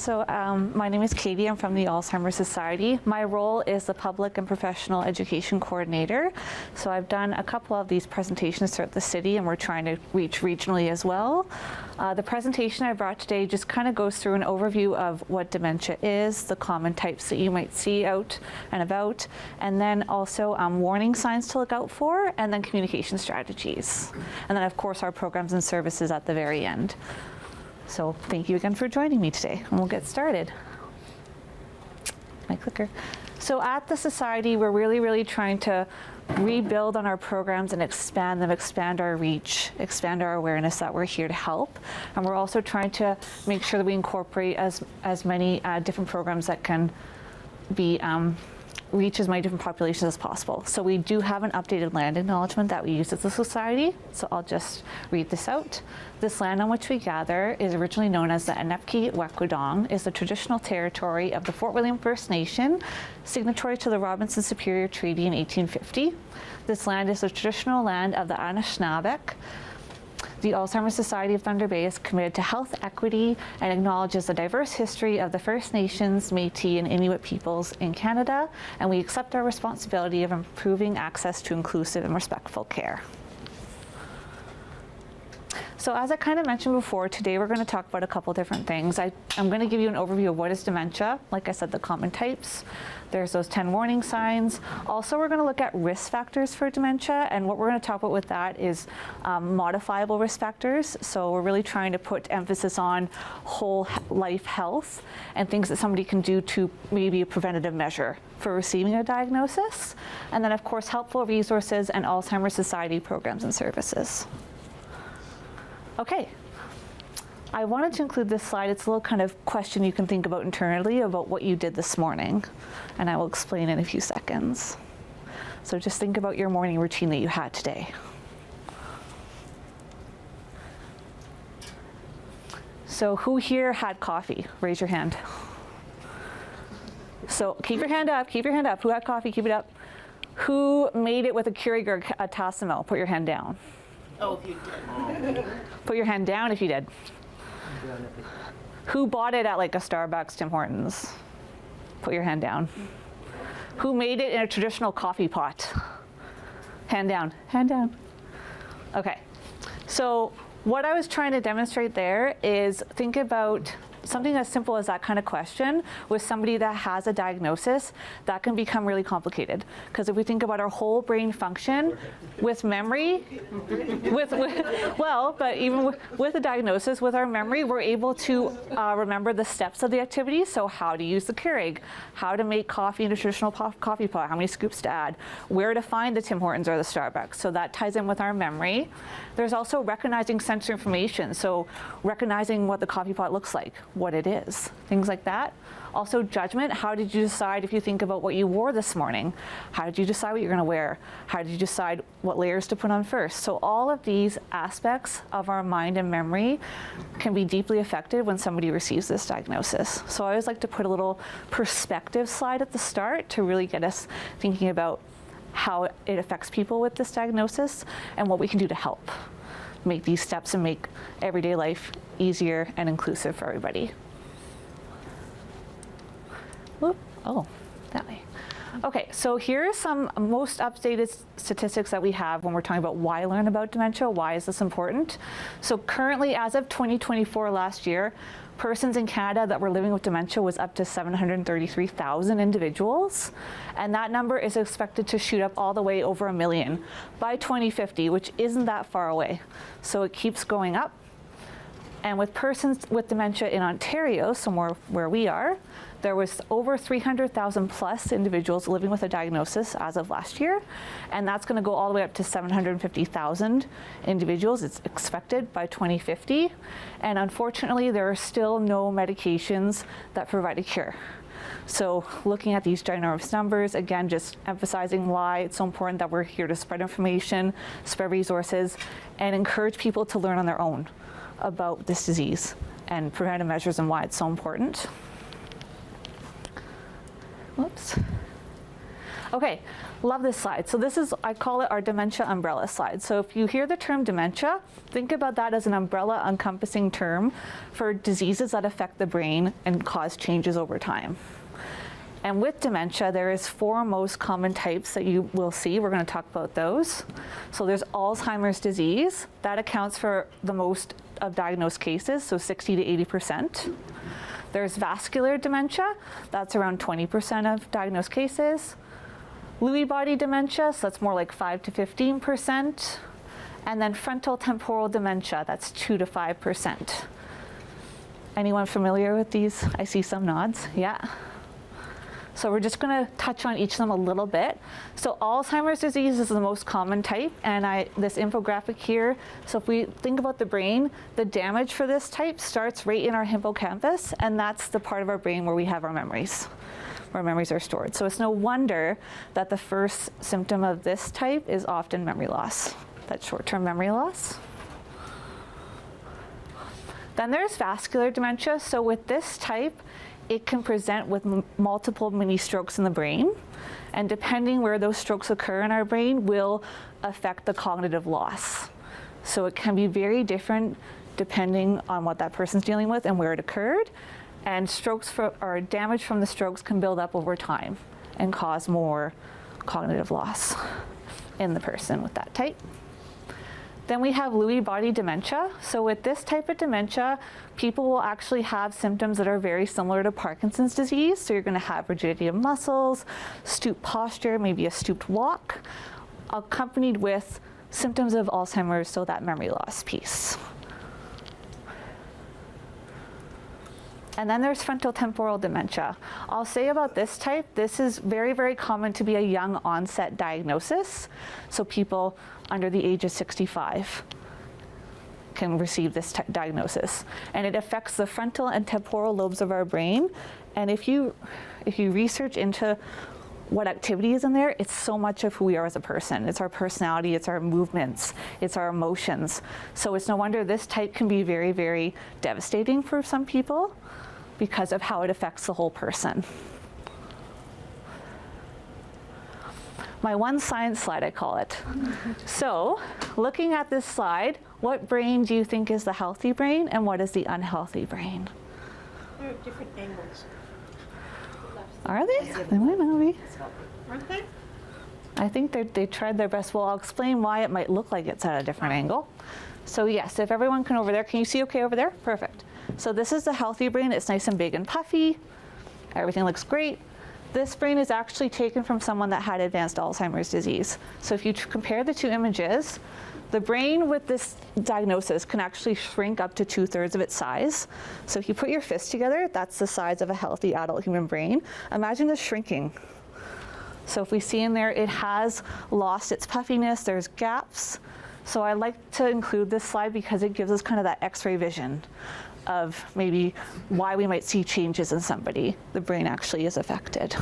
So my name is Katie. I'm from the Alzheimer Society. My role is the Public and Professional Education Coordinator. So I've done a couple of these presentations throughout the city, and we're trying to reach regionally as well. The presentation I brought today just kind of goes through an overview of what dementia is, the common types that you might see out and about, and then also warning signs to look out for, and then communication strategies. And then of course our programs and services at the very end. So thank you again for joining me today, and we'll get started. My clicker. So at the Society, we're really trying to rebuild on our programs and expand them, expand our reach, expand our awareness that we're here to help. And we're also trying to make sure that we incorporate as many different programs that can be reach as many different populations as possible. So we do have an updated land acknowledgement that we use as a society. So I'll just read this out. This land on which we gather is originally known as the Anepki-Wekwadong, is the traditional territory of the Fort William First Nation, signatory to the Robinson Superior Treaty in 1850. This land is the traditional land of the Anishinaabe. The Alzheimer Society of Thunder Bay is committed to health equity and acknowledges the diverse history of the First Nations, Métis, and Inuit peoples in Canada, and we accept our responsibility of improving access to inclusive and respectful care. So as I kind of mentioned before, today we're going to talk about a couple different things. I'm going to give you an overview of what is dementia, like I said, the common types. There's those 10 warning signs. Also, we're going to look at risk factors for dementia, and what we're going to talk about with that is modifiable risk factors. So we're really trying to put emphasis on whole life health and things that somebody can do to maybe a preventative measure for receiving a diagnosis. And then, of course, helpful resources and Alzheimer's Society programs and services. Okay, I wanted to include this slide. It's a little kind of question you can think about internally about what you did this morning, and I will explain in a few seconds. So just think about your morning routine that you had today. So who here had coffee? Raise your hand. So keep your hand up, keep your hand up. Who had coffee? Keep it up. Who made it with a Keurig or a Tassimo? Put your hand down. Oh, if you did. Put your hand down if you did. Who bought it at like a Starbucks, Tim Hortons? Put your hand down. Who made it in a traditional coffee pot? Hand down, hand down. Okay, so what I was trying to demonstrate there is think about something as simple as that kind of question with somebody that has a diagnosis. That can become really complicated, because if we think about our whole brain function with memory, but even with a diagnosis, with our memory, we're able to remember the steps of the activity. So how to use the Keurig, how to make coffee in a traditional coffee pot, how many scoops to add, where to find the Tim Hortons or the Starbucks. So that ties in with our memory. There's also recognizing sensory information. So recognizing what the coffee pot looks like, what it is, things like that. Also judgment, how did you decide if you think about what you wore this morning? How did you decide what you're going to wear? How did you decide what layers to put on first? So all of these aspects of our mind and memory can be deeply affected when somebody receives this diagnosis. So I always like to put a little perspective slide at the start to really get us thinking about how it affects people with this diagnosis and what we can do to help make these steps and make everyday life easier and inclusive for everybody. Whoop. Oh, that way. Okay, so here are some most updated statistics that we have when we're talking about why learn about dementia, why is this important. So currently, as of 2024 last year, persons in Canada that were living with dementia was up to 733,000 individuals, and that number is expected to shoot up all the way over 1 million by 2050, which isn't that far away. So it keeps going up. And with persons with dementia in Ontario, somewhere where we are, there was over 300,000 plus individuals living with a diagnosis as of last year, and that's going to go all the way up to 750,000 individuals, it's expected, by 2050. And unfortunately, there are still no medications that provide a cure. So looking at these ginormous numbers, again, just emphasizing why it's so important that we're here to spread information, spread resources, and encourage people to learn on their own about this disease and preventive measures and why it's so important. Whoops. Okay, love this slide. So this is, I call it our dementia umbrella slide. So if you hear the term dementia, think about that as an umbrella encompassing term for diseases that affect the brain and cause changes over time. And with dementia, there is 4 most common types that you will see. We're going to talk about those. So there's Alzheimer's disease. That accounts for the most of diagnosed cases, so 60 to 80%. There's vascular dementia. That's around 20% of diagnosed cases. Lewy body dementia, so that's more like 5 to 15%. And then frontal temporal dementia, that's 2 to 5%. Anyone familiar with these? I see some nods. Yeah. So we're just going to touch on each of them a little bit. So Alzheimer's disease is the most common type, and this infographic here. So if we think about the brain, the damage for this type starts right in our hippocampus, and that's the part of our brain where we have our memories, where memories are stored. So it's no wonder that the first symptom of this type is often memory loss, that short-term memory loss. Then there's vascular dementia. So with this type, it can present with multiple mini strokes in the brain, and depending where those strokes occur in our brain will affect the cognitive loss. So it can be very different depending on what that person's dealing with and where it occurred, and or damage from the strokes can build up over time and cause more cognitive loss in the person with that type. Then we have Lewy body dementia. So with this type of dementia, people will actually have symptoms that are very similar to Parkinson's disease. So you're going to have rigidity of muscles, stooped posture, maybe a stooped walk, accompanied with symptoms of Alzheimer's, so that memory loss piece. And then there's frontotemporal dementia. I'll say about this type, this is very, very common to be a young onset diagnosis. So people under the age of 65 can receive this diagnosis. And it affects the frontal and temporal lobes of our brain. And if you research into what activity is in there, it's so much of who we are as a person. It's our personality, it's our movements, it's our emotions. So it's no wonder this type can be very, very devastating for some people because of how it affects the whole person. My one science slide, I call it. So, looking at this slide, what brain do you think is the healthy brain and what is the unhealthy brain? There are different angles. Are they? They might not be. Aren't they? I think they tried their best. Well, I'll explain why it might look like it's at a different angle. So yes, if everyone can over there, can you see okay over there? Perfect. So this is the healthy brain. It's nice and big and puffy. Everything looks great. This brain is actually taken from someone that had advanced Alzheimer's disease. So if you compare the two images, the brain with this diagnosis can actually shrink up to 2/3 of its size. So if you put your fists together, that's the size of a healthy adult human brain. Imagine this shrinking. So if we see in there, it has lost its puffiness, there's gaps. So I like to include this slide because it gives us kind of that X-ray vision of maybe why we might see changes in somebody. The brain actually is affected.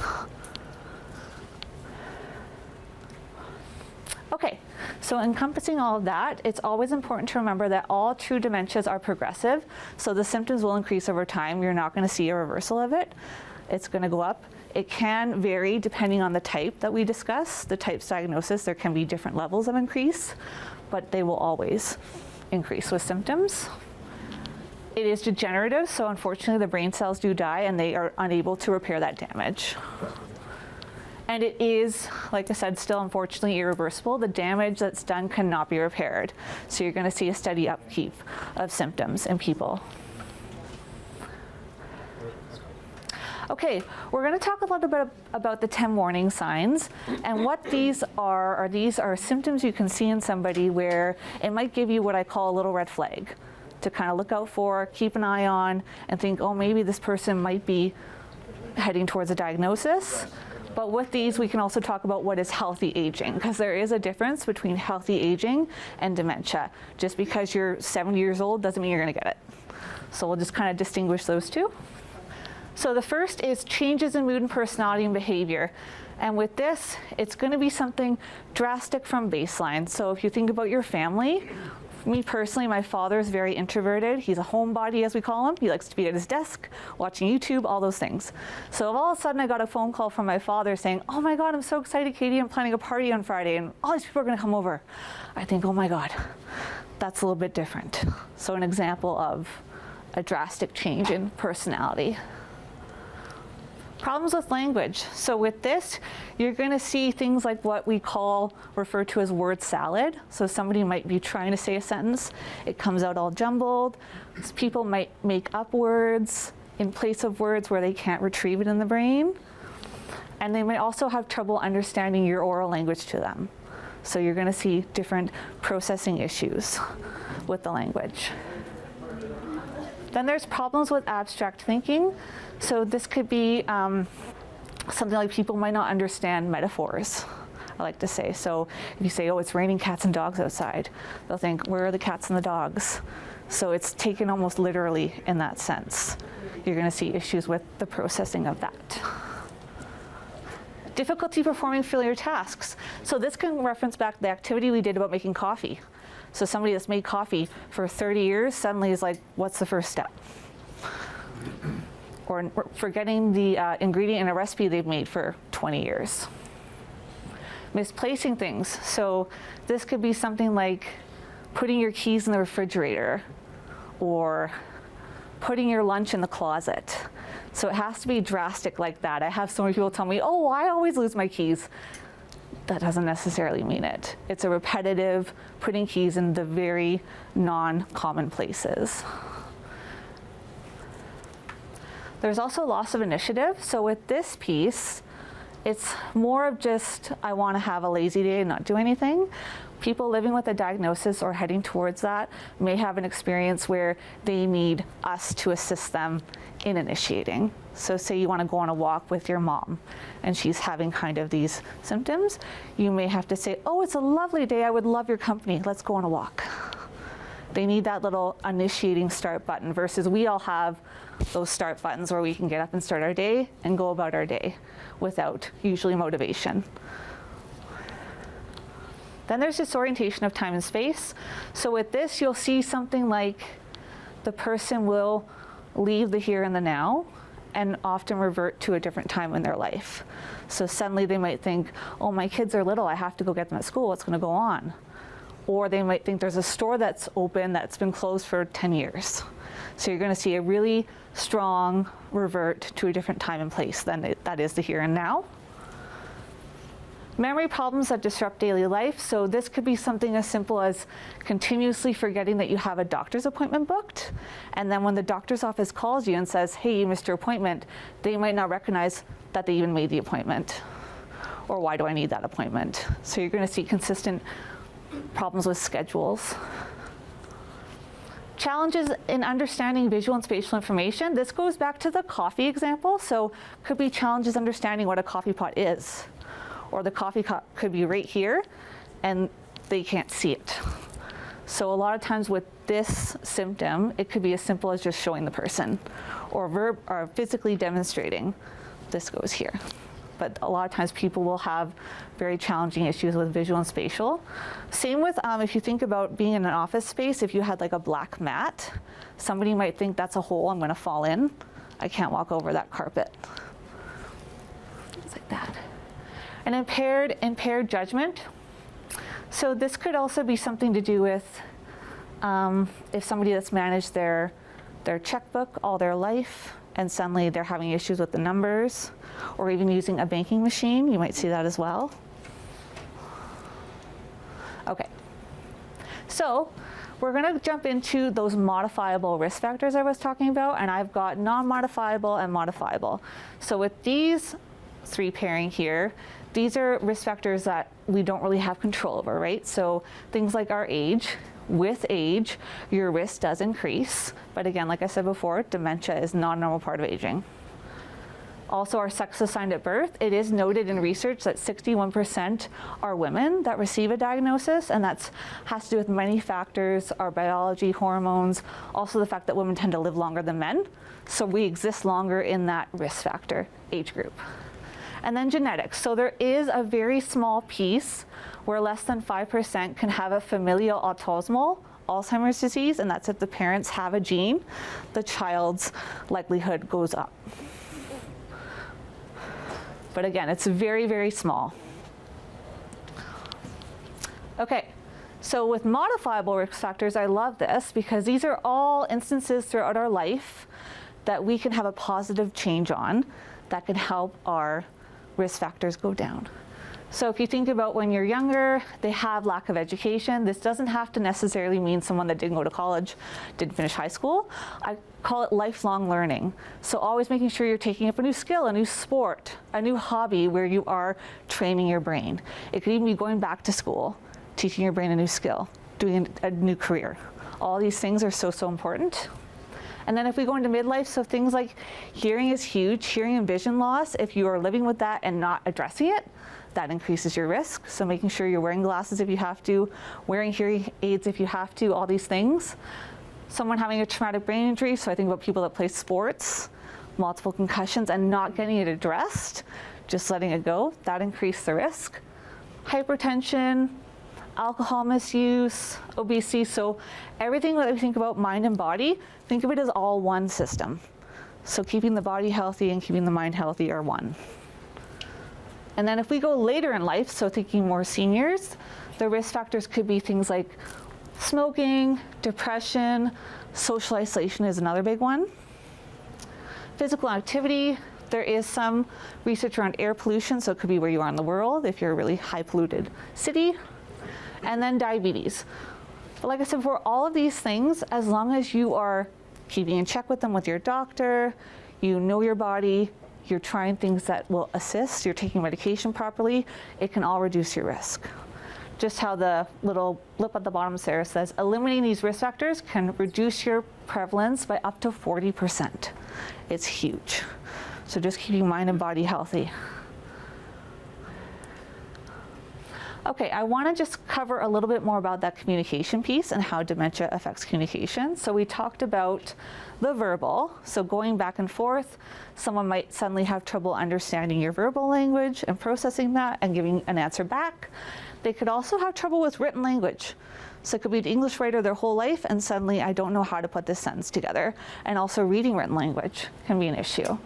Okay, so encompassing all of that, it's always important to remember that all true dementias are progressive. So the symptoms will increase over time. You're not going to see a reversal of it. It's going to go up. It can vary depending on the type that we discuss. The type's diagnosis, there can be different levels of increase, but they will always increase with symptoms. It is degenerative, so unfortunately the brain cells do die and they are unable to repair that damage. And it is, like I said, still unfortunately irreversible. The damage that's done cannot be repaired. So you're going to see a steady upkeep of symptoms in people. Okay, we're going to talk a little bit about the 10 warning signs. And what these are symptoms you can see in somebody where it might give you what I call a little red flag to kind of look out for, keep an eye on, and think, oh, maybe this person might be heading towards a diagnosis. But with these, we can also talk about what is healthy aging, because there is a difference between healthy aging and dementia. Just because you're 70 years old doesn't mean you're going to get it. So we'll just kind of distinguish those two. So the first is changes in mood and personality and behavior. And with this, it's going to be something drastic from baseline. So if you think about your family, Me personally, my father is very introverted. He's a homebody, as we call him. He likes to be at his desk, watching YouTube, all those things. So if all of a sudden I got a phone call from my father saying, oh my God, I'm so excited, Katie, I'm planning a party on Friday and all these people are gonna come over. I think, oh my God, that's a little bit different. So an example of a drastic change in personality. Problems with language. So with this, you're going to see things like what we refer to as word salad. So somebody might be trying to say a sentence, it comes out all jumbled. People might make up words in place of words where they can't retrieve it in the brain. And they might also have trouble understanding your oral language to them. So you're going to see different processing issues with the language. Then there's problems with abstract thinking. So this could be something like people might not understand metaphors, I like to say. So if you say, oh, it's raining cats and dogs outside, they'll think, where are the cats and the dogs? So it's taken almost literally in that sense. You're going to see issues with the processing of that. Difficulty performing familiar tasks. So this can reference back to the activity we did about making coffee. So somebody that's made coffee for 30 years suddenly is like, what's the first step? Or forgetting the ingredient in a recipe they've made for 20 years. Misplacing things. So this could be something like putting your keys in the refrigerator or putting your lunch in the closet. So it has to be drastic like that. I have so many people tell me, oh, I always lose my keys. That doesn't necessarily mean it. It's a repetitive putting keys in the very non-common places. There's also loss of initiative. So with this piece, it's more of just, I want to have a lazy day and not do anything. People living with a diagnosis or heading towards that may have an experience where they need us to assist them in initiating. So say you want to go on a walk with your mom and she's having kind of these symptoms. You may have to say, oh, it's a lovely day. I would love your company. Let's go on a walk. They need that little initiating start button versus we all have those start buttons where we can get up and start our day and go about our day without usually motivation. Then there's disorientation of time and space. So with this, you'll see something like the person will leave the here and the now and often revert to a different time in their life. So suddenly they might think, oh, my kids are little, I have to go get them at school, what's gonna go on? Or they might think there's a store that's open that's been closed for 10 years. So you're gonna see a really strong revert to a different time and place than that is the here and now. Memory problems that disrupt daily life. So this could be something as simple as continuously forgetting that you have a doctor's appointment booked. And then when the doctor's office calls you and says, hey, you missed your appointment, they might not recognize that they even made the appointment. Or why do I need that appointment? So you're gonna see consistent problems with schedules. Challenges in understanding visual and spatial information. This goes back to the coffee example. So could be challenges understanding what a coffee pot is. Or the coffee cup could be right here and they can't see it. So a lot of times with this symptom, it could be as simple as just showing the person or physically demonstrating. This goes here. But a lot of times people will have very challenging issues with visual and spatial. Same with if you think about being in an office space, if you had like a black mat, somebody might think that's a hole I'm gonna fall in. I can't walk over that carpet. Things like that. And impaired judgment. So this could also be something to do with if somebody that's managed their checkbook all their life and suddenly they're having issues with the numbers, or even using a banking machine, you might see that as well. Okay, so we're gonna jump into those modifiable risk factors I was talking about, and I've got non-modifiable and modifiable. So with these three pairing here, these are risk factors that we don't really have control over, right? So things like our age. With age, your risk does increase. But again, like I said before, dementia is not a normal part of aging. Also, our sex assigned at birth. It is noted in research that 61% are women that receive a diagnosis, and that has to do with many factors, our biology, hormones, also the fact that women tend to live longer than men. So we exist longer in that risk factor age group. And then genetics. So there is a very small piece where less than 5% can have a familial autosomal Alzheimer's disease, and that's if the parents have a gene, the child's likelihood goes up. But again, it's very, very small. Okay, so with modifiable risk factors, I love this because these are all instances throughout our life that we can have a positive change on that can help our risk factors go down. So if you think about when you're younger, they have lack of education. This doesn't have to necessarily mean someone that didn't go to college, didn't finish high school. I call it lifelong learning. So always making sure you're taking up a new skill, a new sport, a new hobby where you are training your brain. It could even be going back to school, teaching your brain a new skill, doing a new career. All these things are so, so important. And then if we go into midlife, so things like hearing is huge, hearing and vision loss, if you are living with that and not addressing it, that increases your risk. So making sure you're wearing glasses if you have to, wearing hearing aids if you have to, all these things. Someone having a traumatic brain injury, so I think about people that play sports, multiple concussions and not getting it addressed, just letting it go, that increases the risk. Hypertension, alcohol misuse, obesity, so everything that we think about mind and body, think of it as all one system. So keeping the body healthy and keeping the mind healthy are one. And then if we go later in life, so thinking more seniors, the risk factors could be things like smoking, depression, social isolation is another big one. Physical activity, there is some research around air pollution, so it could be where you are in the world, if you're a really high polluted city. And then diabetes. But like I said before, all of these things, as long as you are keeping in check with them with your doctor, you know your body, you're trying things that will assist, you're taking medication properly, it can all reduce your risk. Just how the little blip at the bottom there says, eliminating these risk factors can reduce your prevalence by up to 40%. It's huge. So just keeping mind and body healthy. Okay, I want to just cover a little bit more about that communication piece and how dementia affects communication. So we talked about the verbal, so going back and forth. Someone might suddenly have trouble understanding your verbal language and processing that and giving an answer back. They could also have trouble with written language. So it could be an English writer their whole life and suddenly I don't know how to put this sentence together. And also reading written language can be an issue.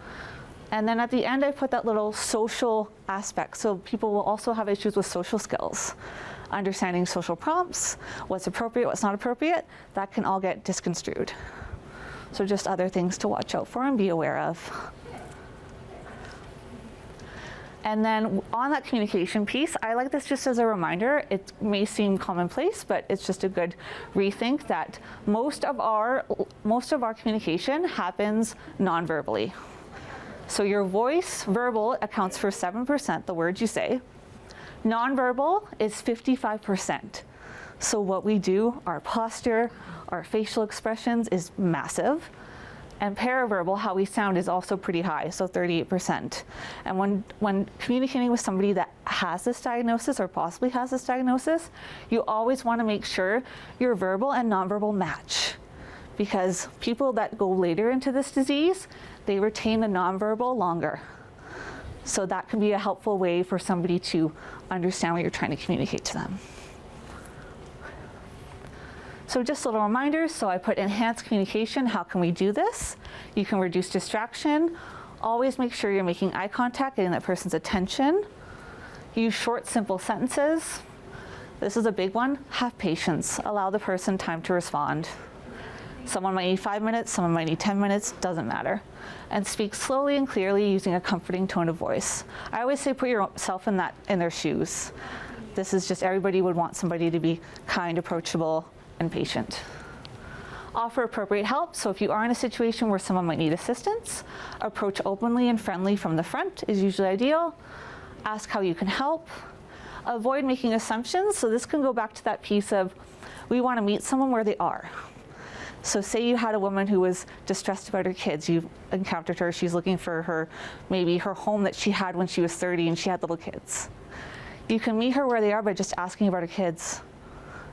And then at the end, I put that little social aspect. So people will also have issues with social skills, understanding social prompts, what's appropriate, what's not appropriate, that can all get misconstrued. So just other things to watch out for and be aware of. And then on that communication piece, I like this just as a reminder. It may seem commonplace, but it's just a good rethink that most of our communication happens non-verbally. So your voice, verbal, accounts for 7%, the words you say. Nonverbal is 55%. So what we do, our posture, our facial expressions is massive. And paraverbal, how we sound, is also pretty high, so 38%. And when communicating with somebody that has this diagnosis or possibly has this diagnosis, you always want to make sure your verbal and nonverbal match. Because people that go later into this disease, they retain the nonverbal longer. So that can be a helpful way for somebody to understand what you're trying to communicate to them. So just little reminders. So I put enhanced communication. How can we do this? You can reduce distraction. Always make sure you're making eye contact, getting that person's attention. Use short, simple sentences. This is a big one. Have patience. Allow the person time to respond. Someone might need 5 minutes, someone might need 10 minutes, doesn't matter. And speak slowly and clearly using a comforting tone of voice. I always say put yourself in their shoes. This is just, everybody would want somebody to be kind, approachable, and patient. Offer appropriate help. So if you are in a situation where someone might need assistance, approach openly and friendly from the front is usually ideal. Ask how you can help. Avoid making assumptions. So this can go back to that piece of, we want to meet someone where they are. So say you had a woman who was distressed about her kids. You encountered her, she's looking for maybe her home that she had when she was 30 and she had little kids. You can meet her where they are by just asking about her kids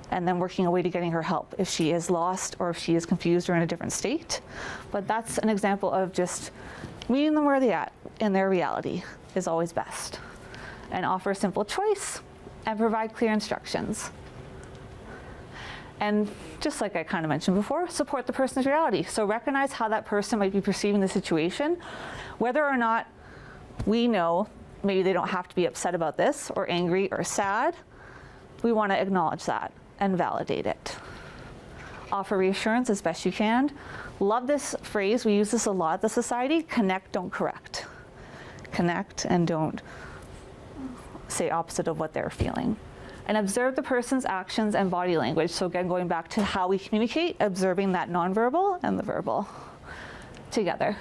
and then working a way to getting her help if she is lost or if she is confused or in a different state. But that's an example of just meeting them where they're at in their reality is always best. And offer a simple choice and provide clear instructions. And just like I kind of mentioned before, support the person's reality. So recognize how that person might be perceiving the situation, whether or not we know maybe they don't have to be upset about this or angry or sad. We want to acknowledge that and validate it. Offer reassurance as best you can. Love this phrase. We use this a lot at the society. Connect, don't correct. Connect and don't say opposite of what they're feeling. And observe the person's actions and body language. So again, going back to how we communicate, observing that nonverbal and the verbal together.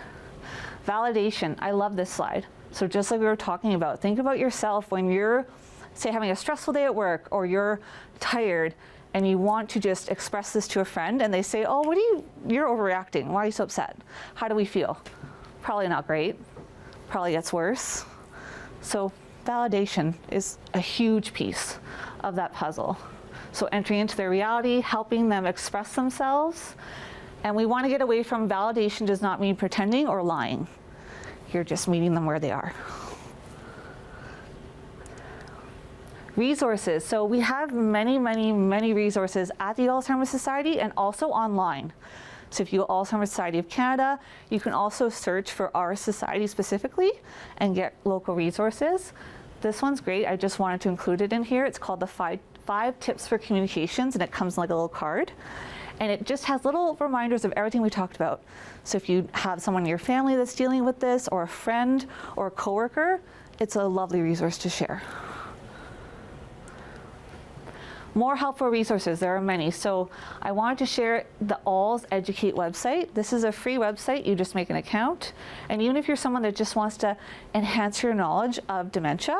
Validation. I love this slide. So just like we were talking about, think about yourself when you're, say, having a stressful day at work, or you're tired and you want to just express this to a friend and they say, oh, you're overreacting. Why are you so upset? How do we feel? Probably not great. Probably gets worse. So validation is a huge piece of that puzzle. So entering into their reality, helping them express themselves. And we want to get away from validation does not mean pretending or lying. You're just meeting them where they are. Resources. So we have many, many, many resources at the Alzheimer Society and also online. So if you go Alzheimer Society of Canada, you can also search for our society specifically and get local resources. This one's great. I just wanted to include it in here. It's called the five Tips for Communications, and it comes in like a little card. And it just has little reminders of everything we talked about. So if you have someone in your family that's dealing with this, or a friend or a coworker, it's a lovely resource to share. More helpful resources, there are many. So I wanted to share the ALS Educate website. This is a free website, you just make an account. And even if you're someone that just wants to enhance your knowledge of dementia,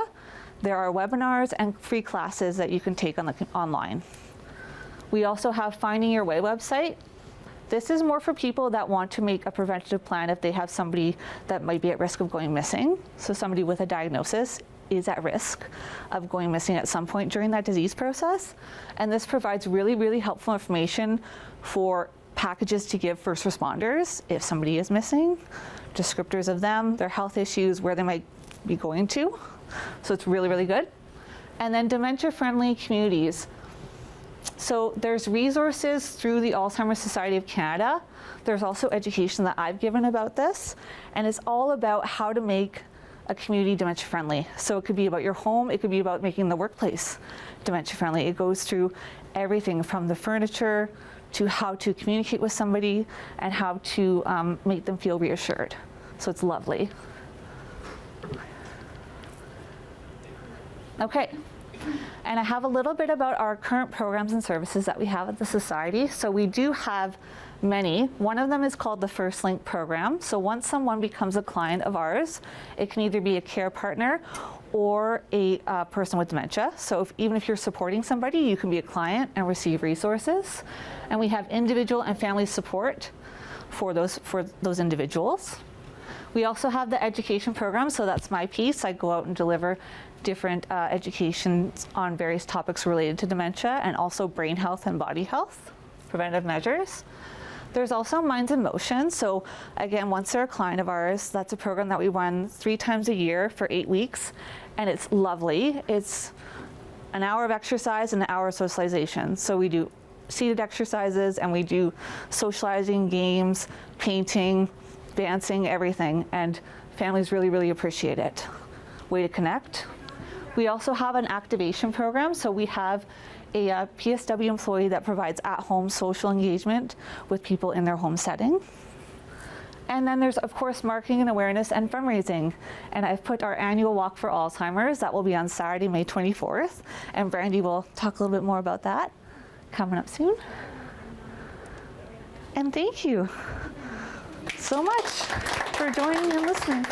there are webinars and free classes that you can take online. We also have Finding Your Way website. This is more for people that want to make a preventative plan if they have somebody that might be at risk of going missing. So somebody with a diagnosis is at risk of going missing at some point during that disease process. And this provides really, really helpful information for packages to give first responders if somebody is missing, descriptors of them, their health issues, where they might be going to. So it's really, really good. And then dementia-friendly communities. So there's resources through the Alzheimer Society of Canada. There's also education that I've given about this, and it's all about how to make a community dementia friendly. So it could be about your home, it could be about making the workplace dementia friendly. It goes through everything from the furniture to how to communicate with somebody and how to make them feel reassured. So it's lovely. Okay. And I have a little bit about our current programs and services that we have at the Society. So we do have many. One of them is called the First Link program. So once someone becomes a client of ours, it can either be a care partner or a person with dementia. So even if you're supporting somebody, you can be a client and receive resources. And we have individual and family support for those individuals. We also have the education program, so that's my piece. I go out and deliver different education on various topics related to dementia and also brain health and body health, preventative measures. There's also Minds in Motion. So again, once they're a client of ours, that's a program that we run 3 times a year for 8 weeks, and it's lovely. It's an hour of exercise and an hour of socialization. So we do seated exercises and we do socializing, games, painting, dancing, everything, and families really, really appreciate it. Way to connect. We also have an activation program, so we have a PSW employee that provides at-home social engagement with people in their home setting. And then there's, of course, marketing and awareness and fundraising. And I've put our annual Walk for Alzheimer's. That will be on Saturday, May 24th. And Brandy will talk a little bit more about that coming up soon. And thank you so much for joining and listening.